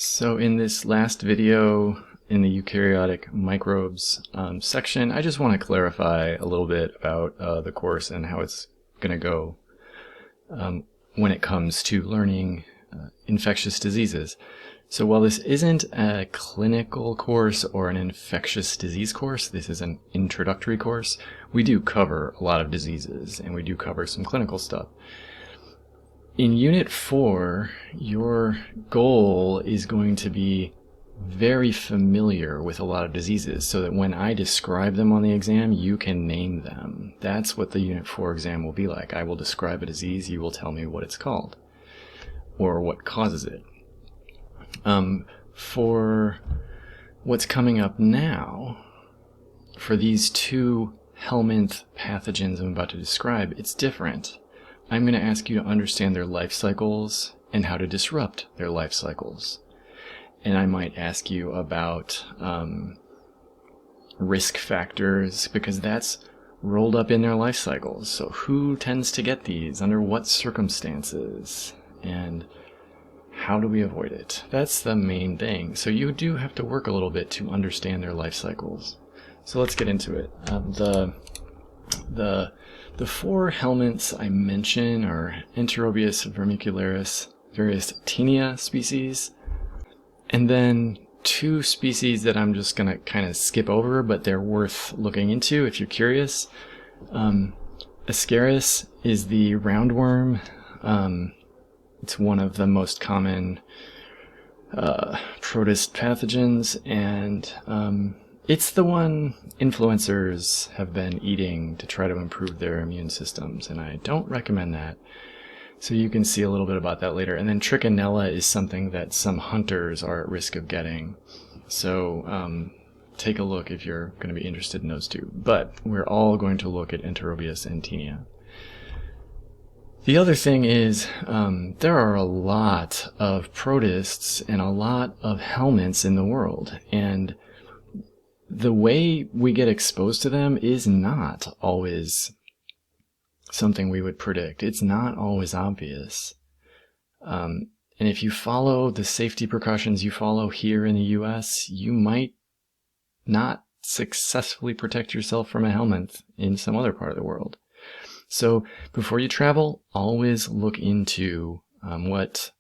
So in this last video in the eukaryotic microbes section, I just want to clarify a little bit about the course and how it's going to go when it comes to learning infectious diseases. So while this isn't a clinical course or an infectious disease course, this is an introductory course, we do cover a lot of diseases and we do cover some clinical stuff. In Unit 4, your goal is going to be very familiar with a lot of diseases so that when I describe them on the exam, you can name them. That's what the Unit 4 exam will be like. I will describe a disease, you will tell me what it's called or what causes it. For what's coming up now, for these two helminth pathogens I'm about to describe, it's different. I'm going to ask you to understand their life cycles and how to disrupt their life cycles. And I might ask you about risk factors, because that's rolled up in their life cycles. So who tends to get these, under what circumstances, and how do we avoid it? That's the main thing. So you do have to work a little bit to understand their life cycles. So let's get into it. The four helminths I mention are Enterobius vermicularis, various Taenia species, and then two species that I'm just going to kind of skip over, but they're worth looking into if you're curious. Ascaris is the roundworm. It's one of the most common protist pathogens, and it's the one influencers have been eating to try to improve their immune systems, and I don't recommend that. So you can see a little bit about that later. And then Trichinella is something that some hunters are at risk of getting. So take a look if you're going to be interested in those two. But we're all going to look at Enterobius and Taenia. The other thing is there are a lot of protists and a lot of helminths in the world, and the way we get exposed to them is not always something we would predict. It's not always obvious. And if you follow the safety precautions you follow here in the US, you might not successfully protect yourself from a helminth in some other part of the world. So before you travel, always look into what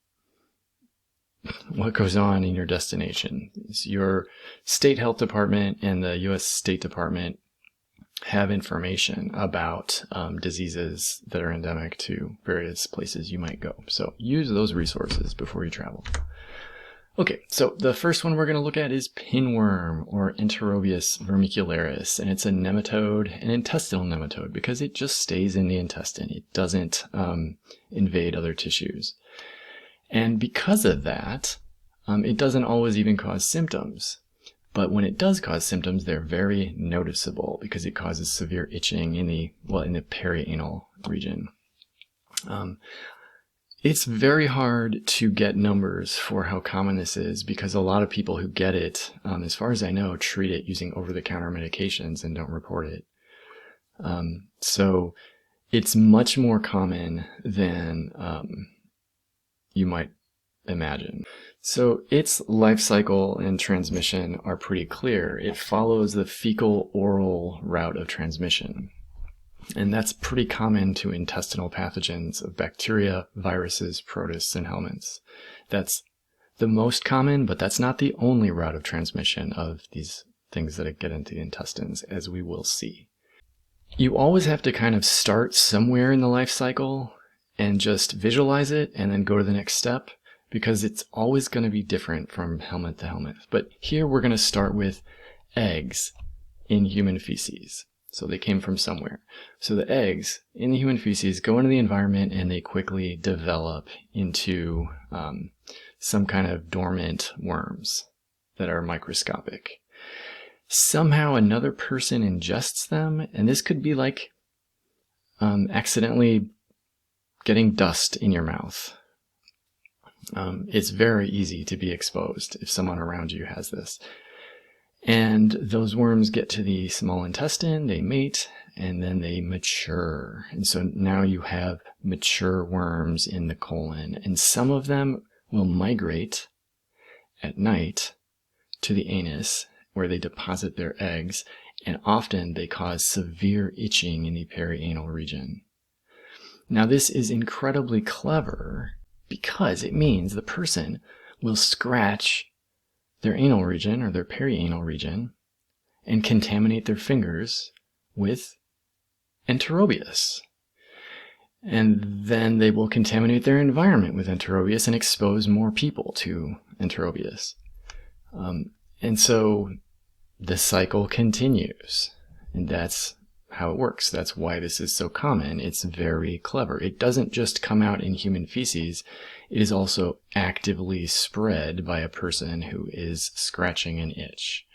goes on in your destination. Your state health department and the U.S. State Department have information about diseases that are endemic to various places you might go. So use those resources before you travel. Okay, so the first one we're going to look at is pinworm, or Enterobius vermicularis, and it's a nematode, an intestinal nematode, because it just stays in the intestine. It doesn't invade other tissues. And because of that, it doesn't always even cause symptoms. But when it does cause symptoms, they're very noticeable because it causes severe itching in the perianal region. It's very hard to get numbers for how common this is because a lot of people who get it, as far as I know, treat it using over-the-counter medications and don't report it. So it's much more common than you might imagine. So its life cycle and transmission are pretty clear. It follows the fecal-oral route of transmission. And that's pretty common to intestinal pathogens of bacteria, viruses, protists, and helminths. That's the most common, but that's not the only route of transmission of these things that get into the intestines, as we will see. You always have to kind of start somewhere in the life cycle and just visualize it and then go to the next step, because it's always going to be different from helminth to helminth. But here we're going to start with eggs in human feces. So they came from somewhere. So the eggs in the human feces go into the environment and they quickly develop into some kind of dormant worms that are microscopic. Somehow another person ingests them, and this could be like accidentally getting dust in your mouth. It's very easy to be exposed if someone around you has this. And those worms get to the small intestine, they mate, and then they mature. And so now you have mature worms in the colon, and some of them will migrate at night to the anus, where they deposit their eggs, and often they cause severe itching in the perianal region. Now, this is incredibly clever because it means the person will scratch their anal region or their perianal region and contaminate their fingers with Enterobius. And then they will contaminate their environment with Enterobius and expose more people to Enterobius. And so the cycle continues. And that's how it works. That's why this is so common. It's very clever. It doesn't just come out in human feces. It is also actively spread by a person who is scratching an itch.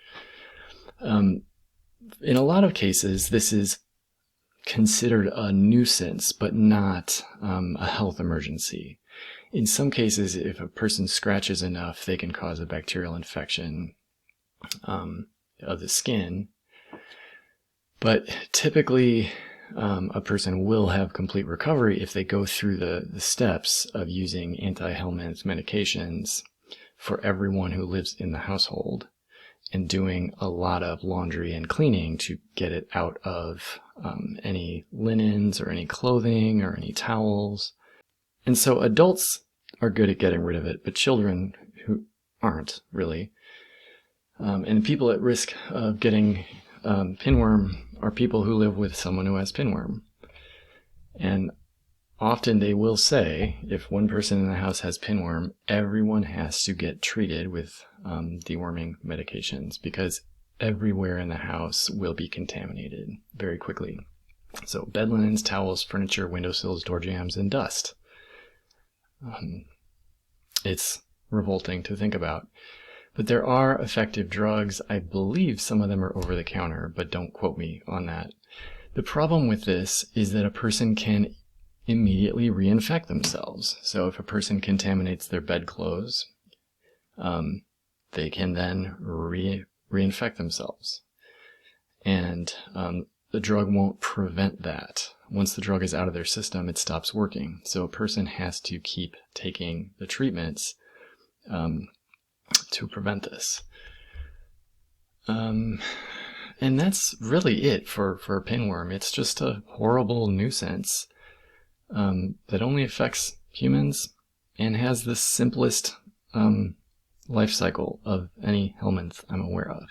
In a lot of cases, this is considered a nuisance, but not a health emergency. In some cases, if a person scratches enough, they can cause a bacterial infection of the skin. But typically, a person will have complete recovery if they go through the steps of using anti-helminth medications for everyone who lives in the household, and doing a lot of laundry and cleaning to get it out of any linens or any clothing or any towels. And so adults are good at getting rid of it, but children who aren't really. And people at risk of getting pinworm are people who live with someone who has pinworm. And often they will say, if one person in the house has pinworm, everyone has to get treated with deworming medications, because everywhere in the house will be contaminated very quickly. So bed linens, towels, furniture, windowsills, door jambs, and dust. It's revolting to think about. But there are effective drugs. I believe some of them are over the counter, but don't quote me on that. The problem with this is that a person can immediately reinfect themselves. So if a person contaminates their bedclothes, they can then reinfect themselves. And the drug won't prevent that. Once the drug is out of their system, it stops working. So a person has to keep taking the treatments to prevent this. And that's really it for pinworm. It's just a horrible nuisance that only affects humans and has the simplest life cycle of any helminth I'm aware of.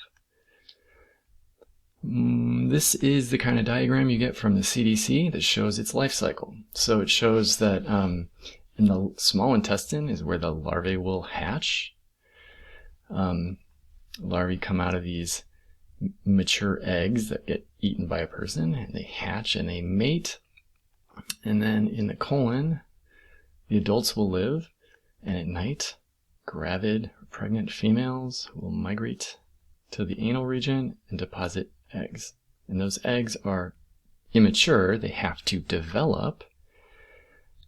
This is the kind of diagram you get from the CDC that shows its life cycle. So it shows that in the small intestine is where the larvae will hatch. Larvae come out of these mature eggs that get eaten by a person, and they hatch and they mate. And then in the colon, the adults will live, and at night, gravid or pregnant females will migrate to the anal region and deposit eggs. And those eggs are immature. They have to develop,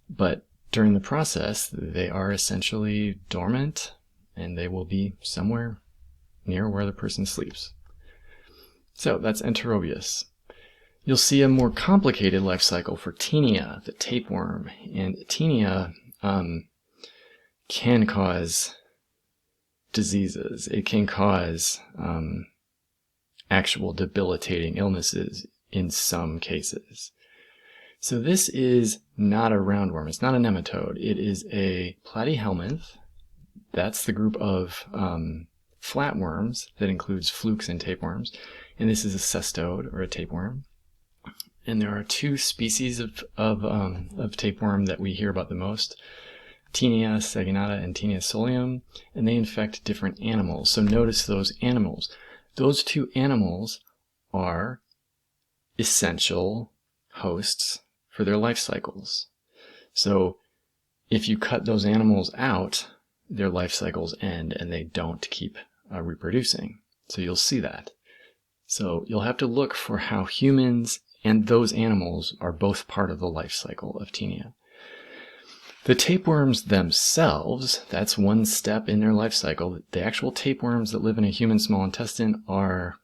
but during the process, they are essentially dormant, and they will be somewhere near where the person sleeps. So that's Enterobius. You'll see a more complicated life cycle for Taenia, the tapeworm. And Taenia can cause diseases. It can cause actual debilitating illnesses in some cases. So this is not a roundworm. It's not a nematode. It is a platyhelminth. That's the group of flatworms that includes flukes and tapeworms. And this is a cestode, or a tapeworm. And there are two species of tapeworm that we hear about the most, Taenia saginata and Taenia solium, and they infect different animals. So notice those animals. Those two animals are essential hosts for their life cycles. So if you cut those animals out, their life cycles end and they don't keep reproducing. So you'll see that. So you'll have to look for how humans and those animals are both part of the life cycle of Taenia. The tapeworms themselves, that's one step in their life cycle. The actual tapeworms that live in a human small intestine are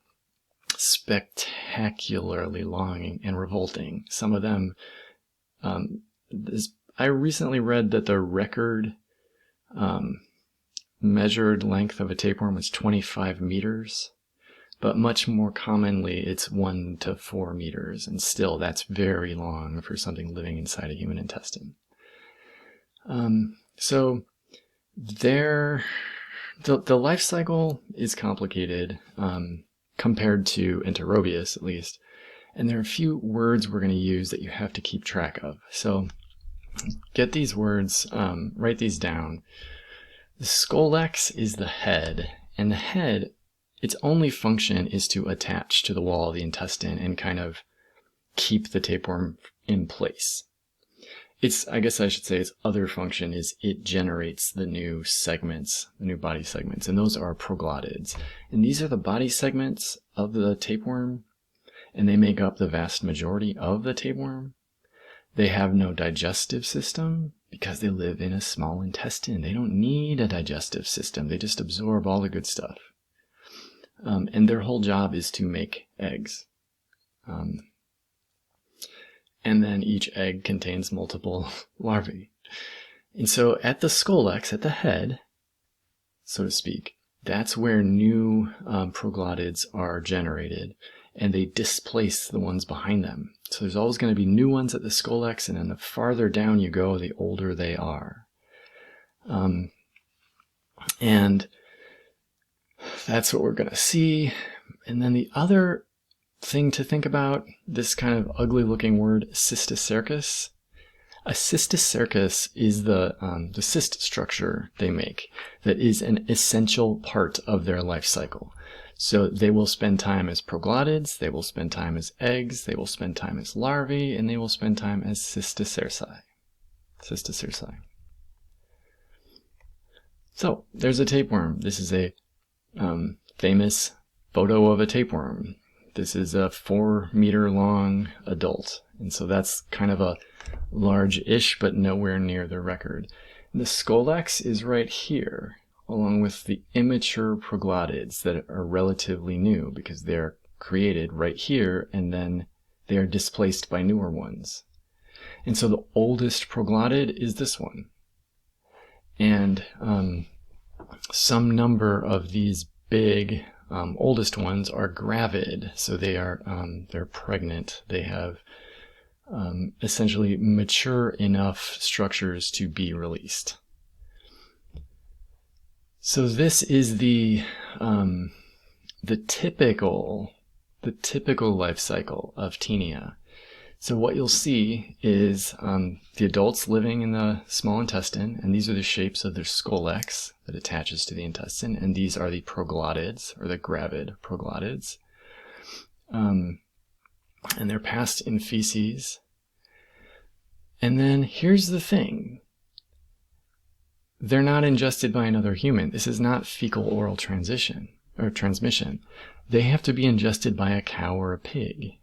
spectacularly long and revolting. Some of them, I recently read that the record measured length of a tapeworm was 25 meters, but much more commonly it's 1 to 4 meters, and still that's very long for something living inside a human intestine. So the life cycle is complicated compared to Enterobius, at least, and there are a few words we're going to use that you have to keep track of. So get these words, write these down. The scolex is the head, and the head, its only function is to attach to the wall of the intestine and kind of keep the tapeworm in place. I guess I should say its other function is it generates the new segments, the new body segments, and those are proglottids. And these are the body segments of the tapeworm, and they make up the vast majority of the tapeworm. They have no digestive system because they live in a small intestine. They don't need a digestive system. They just absorb all the good stuff. And their whole job is to make eggs. And then each egg contains multiple larvae. And so at the scolex, at the head, so to speak, that's where new proglottids are generated, and they displace the ones behind them. So there's always going to be new ones at the scolex, and then the farther down you go, the older they are. And that's what we're going to see. And then the other thing to think about, this kind of ugly looking word, cysticercus. A cysticercus is the cyst structure they make that is an essential part of their life cycle. So they will spend time as proglottids, they will spend time as eggs, they will spend time as larvae, and they will spend time as cysticerci. So there's a tapeworm. This is a famous photo of a tapeworm. This is a 4-meter long adult. And so that's kind of a large-ish, but nowhere near the record. And the scolex is right here, along with the immature proglottids that are relatively new because they're created right here and then they are displaced by newer ones. And so the oldest proglottid is this one. And some number of these big oldest ones are gravid, so they're pregnant. They have essentially mature enough structures to be released. So this is the typical life cycle of Taenia. So what you'll see is the adults living in the small intestine, and these are the shapes of their scolex that attaches to the intestine, and these are the proglottids, or the gravid proglottids. And they're passed in feces. And then here's the thing. They're not ingested by another human. This is not fecal-oral transmission. They have to be ingested by a cow or a pig.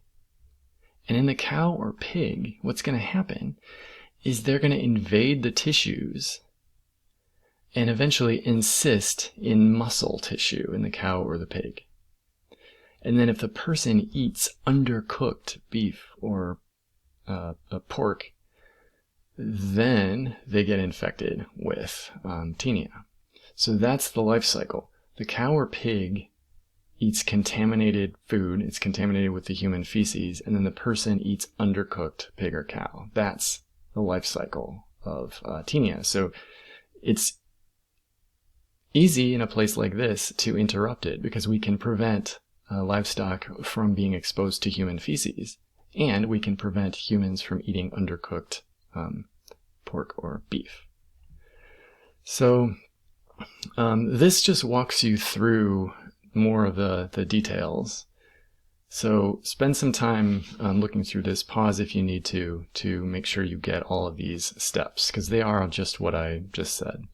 And in the cow or pig, what's going to happen is they're going to invade the tissues and eventually encyst in muscle tissue in the cow or the pig. And then if the person eats undercooked beef or pork, then they get infected with Taenia. So that's the life cycle. The cow or pig eats contaminated food, it's contaminated with the human feces, and then the person eats undercooked pig or cow. That's the life cycle of Taenia. So it's easy in a place like this to interrupt it because we can prevent livestock from being exposed to human feces, and we can prevent humans from eating undercooked pork or beef. So this just walks you through more of the details. So spend some time looking through this. Pause if you need to make sure you get all of these steps, because they are just what I just said.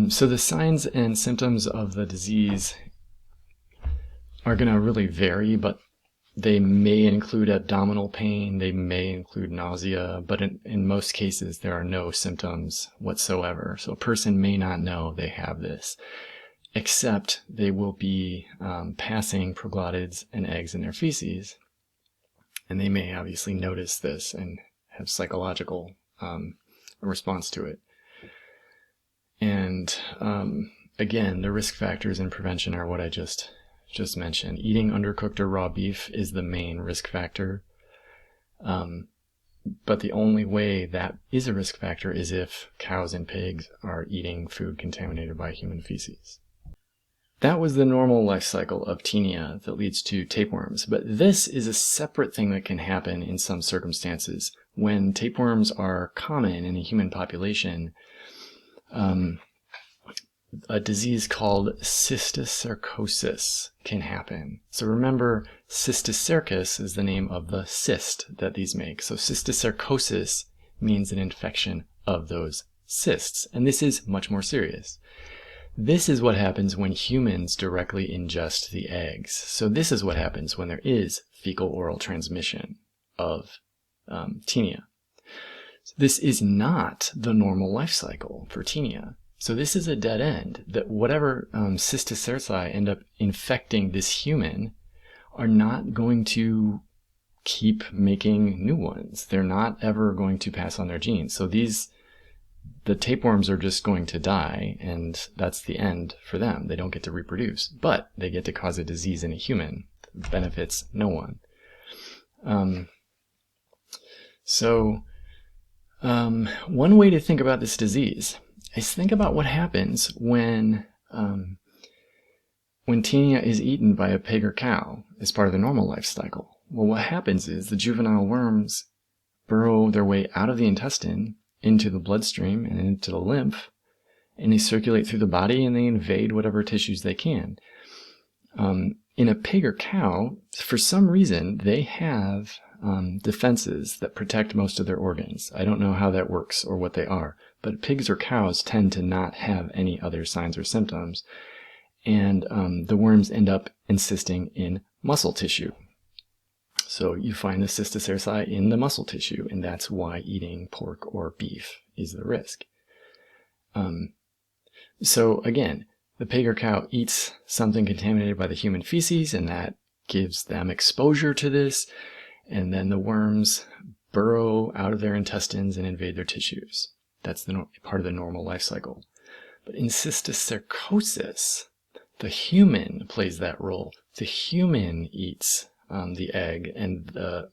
So the signs and symptoms of the disease are going to really vary, but they may include abdominal pain, they may include nausea, but in most cases there are no symptoms whatsoever. So a person may not know they have this, except they will be passing proglottids and eggs in their feces, and they may obviously notice this and have psychological response to it. And again, the risk factors in prevention are what I just mentioned. Eating undercooked or raw beef is the main risk factor. But the only way that is a risk factor is if cows and pigs are eating food contaminated by human feces. That was the normal life cycle of Taenia that leads to tapeworms, but this is a separate thing that can happen in some circumstances. When tapeworms are common in a human population, a disease called cysticercosis can happen. So remember, cysticercus is the name of the cyst that these make. So cysticercosis means an infection of those cysts, and this is much more serious. This is what happens when humans directly ingest the eggs. So this is what happens when there is fecal-oral transmission of Taenia. So this is not the normal life cycle for Taenia. So this is a dead end, that whatever cysticerci end up infecting this human are not going to keep making new ones. They're not ever going to pass on their genes. So the tapeworms are just going to die, and that's the end for them. They don't get to reproduce, but they get to cause a disease in a human that benefits no one. One way to think about this disease is think about what happens when Taenia is eaten by a pig or cow as part of the normal life cycle. Well, what happens is the juvenile worms burrow their way out of the intestine into the bloodstream and into the lymph, and they circulate through the body and they invade whatever tissues they can. In a pig or cow, for some reason, they have defenses that protect most of their organs. I don't know how that works or what they are, but pigs or cows tend to not have any other signs or symptoms, and the worms end up encysting in muscle tissue. So you find the cysticerci in the muscle tissue, and that's why eating pork or beef is the risk. So again, the pig or cow eats something contaminated by the human feces, and that gives them exposure to this, and then the worms burrow out of their intestines and invade their tissues. That's part of the normal life cycle. But in cysticercosis, the human plays that role. The human eats the egg, and the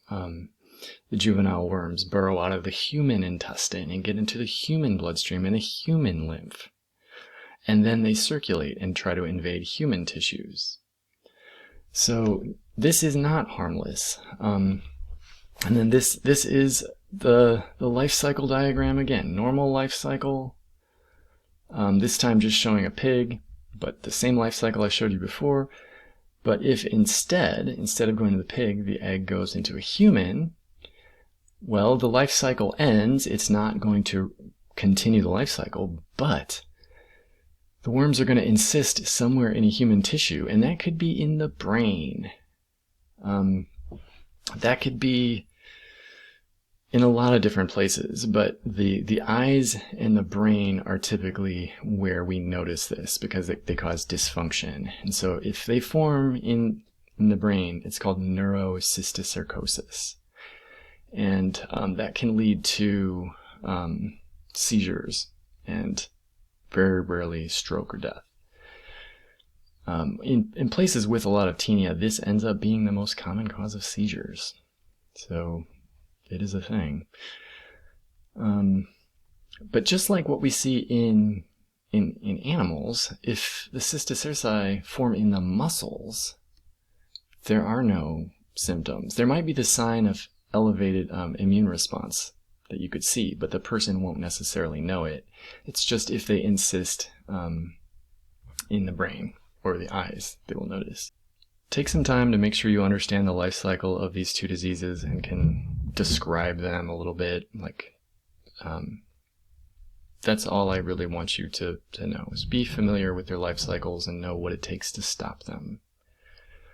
juvenile worms burrow out of the human intestine and get into the human bloodstream and the human lymph. And then they circulate and try to invade human tissues. So this is not harmless. And then this is the life cycle diagram again. Normal life cycle, this time just showing a pig, but the same life cycle I showed you before. But if instead of going to the pig, the egg goes into a human, well, the life cycle ends. It's not going to continue the life cycle, but the worms are going to insist somewhere in a human tissue, and that could be in the brain. That could be in a lot of different places, but the eyes and the brain are typically where we notice this because they cause dysfunction. And so if they form in the brain, it's called neurocysticercosis. And that can lead to seizures and very rarely stroke or death. In places with a lot of Taenia, this ends up being the most common cause of seizures. So it is a thing. But just like what we see in animals, if the cysticerci form in the muscles, there are no symptoms. There might be the sign of elevated immune response that you could see, but the person won't necessarily know it. It's just if they insist in the brain or the eyes, they will notice. Take some time to make sure you understand the life cycle of these two diseases and can describe them a little bit. That's all I really want you to know, is be familiar with their life cycles and know what it takes to stop them.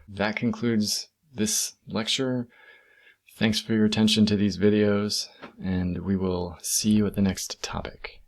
That concludes this lecture. Thanks for your attention to these videos, and we will see you at the next topic.